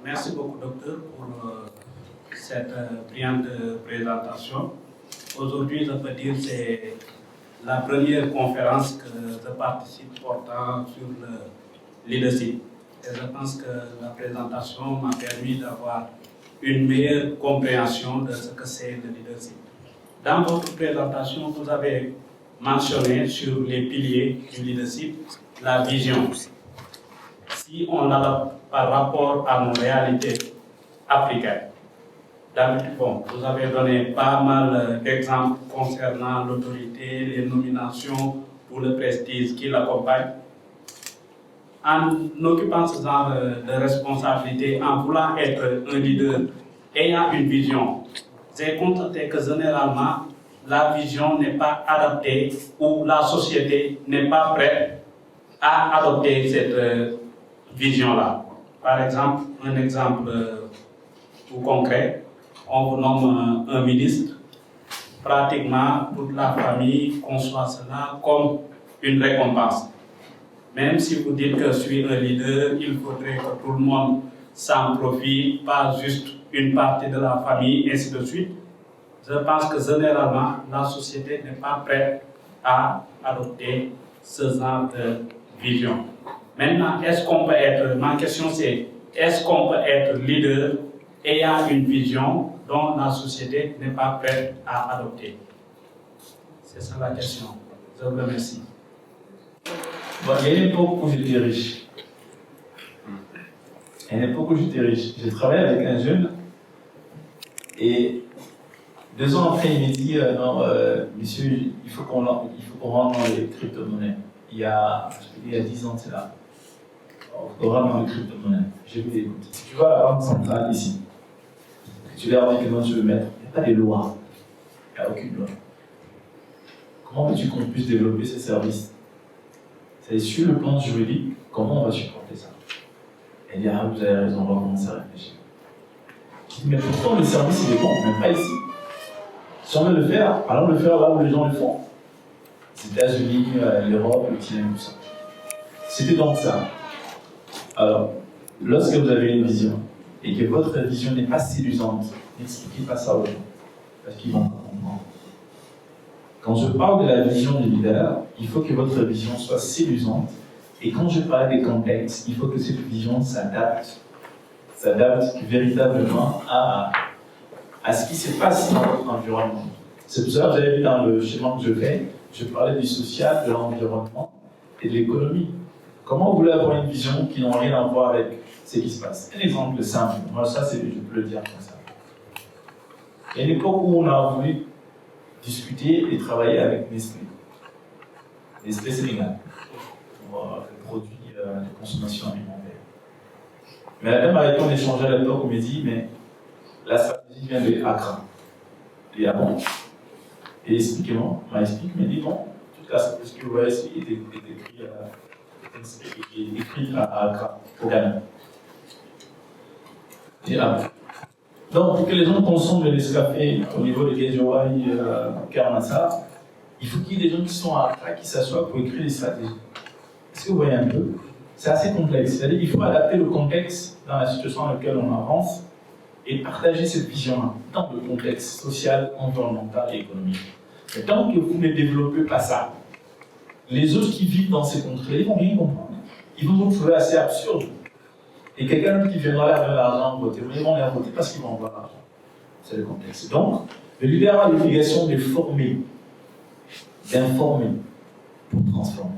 Merci beaucoup, docteur, pour cette brillante présentation. Aujourd'hui, je peux dire que c'est la première conférence que je participe portant sur le leadership. Et je pense que la présentation m'a permis d'avoir une meilleure compréhension de ce que c'est le leadership. Dans votre présentation, vous avez mentionné sur les piliers du leadership la vision. Si on l'adapte par rapport à nos réalités africaines, bon, vous avez donné pas mal d'exemples concernant l'autorité, les nominations pour le prestige qui l'accompagnent. En occupant ce genre de responsabilité, en voulant être un leader ayant une vision, j'ai constaté que généralement, la vision n'est pas adaptée ou la société n'est pas prête à adopter cette vision-là. Par exemple, un exemple tout concret, on vous nomme un ministre, pratiquement toute la famille conçoit cela comme une récompense. Même si vous dites que je suis un leader, il faudrait que tout le monde s'en profite, pas juste une partie de la famille, ainsi de suite. Je pense que généralement, la société n'est pas prête à adopter ce genre de vision. Maintenant, est-ce qu'on peut être, ma question c'est, est-ce qu'on peut être leader ayant une vision dont la société n'est pas prête à adopter? C'est ça la question. Je vous remercie. Bon, il y a une époque où j'étais riche. Il y a une époque où j'étais riche. J'ai travaillé avec un jeune et 2 ans après, il m'a dit non, monsieur, il faut qu'on rentre dans les crypto-monnaies. Il y a 10 ans, c'est là. On rentre dans les crypto-monnaies. J'ai dit, écoute, si tu vas à la banque centrale ici, que tu leur dis comment tu veux mettre, il n'y a pas de loi. Il n'y a aucune loi. Comment veux-tu qu'on puisse développer ces services? C'est sur le plan juridique, comment on va supporter ça? Elle dit, ah, vous avez raison, on va commencer à réfléchir. Je dis, mais pourtant, le service, il est bon, même pas ici. Si on veut le faire, allons le faire là où les gens le font. Les États-Unis, l'Europe, le Chili, tout ça. C'était donc ça. Alors, lorsque vous avez une vision, et que votre vision n'est pas séduisante, n'expliquez pas ça aux gens, parce qu'ils vont pas comprendre. Quand je parle de la vision du leader, il faut que votre vision soit séduisante, et quand je parle des contextes, il faut que cette vision s'adapte véritablement à ce qui se passe dans votre environnement. C'est pour ça que vous avez vu dans le schéma que je fais, je parlais du social, de l'environnement et de l'économie. Comment vous voulez avoir une vision qui n'a rien à voir avec ce qui se passe? Un exemple simple, moi ça je peux le dire comme ça. Il y a une époque où on a voulu discuter et travailler avec Nestlé. Nestlé Sénégal, pour le produit de consommation alimentaire. Mais la dame avec qui on échangeait à l'époque, on m'a dit, mais la stratégie vient de Accra. Et ah bon? Et expliquez-moi. On m'a expliqué, mais dit bon, toute la stratégie que vous voyez ici est écrite à Accra, au Ghana. Et ah bon. Donc, pour que les gens consomment le Nescafé au niveau de Guédiawaye, Kermassar, il faut qu'il y ait des gens qui sont à Accra qui s'assoient pour écrire des stratégies. Est-ce que vous voyez un peu? C'est assez complexe. C'est-à-dire qu'il faut adapter le contexte dans la situation dans laquelle on avance et partager cette vision-là dans le contexte social, environnemental et économique. Mais tant que vous ne développez pas ça, les autres qui vivent dans ces contrées, ils ne vont rien comprendre. Ils vont vous trouver assez absurde. Et quelqu'un qui viendra là avec l'argent voter, mais ils vont les voter parce qu'ils vont avoir l'argent. C'est le contexte. Donc, le leader a l'obligation de former, d'informer pour transformer.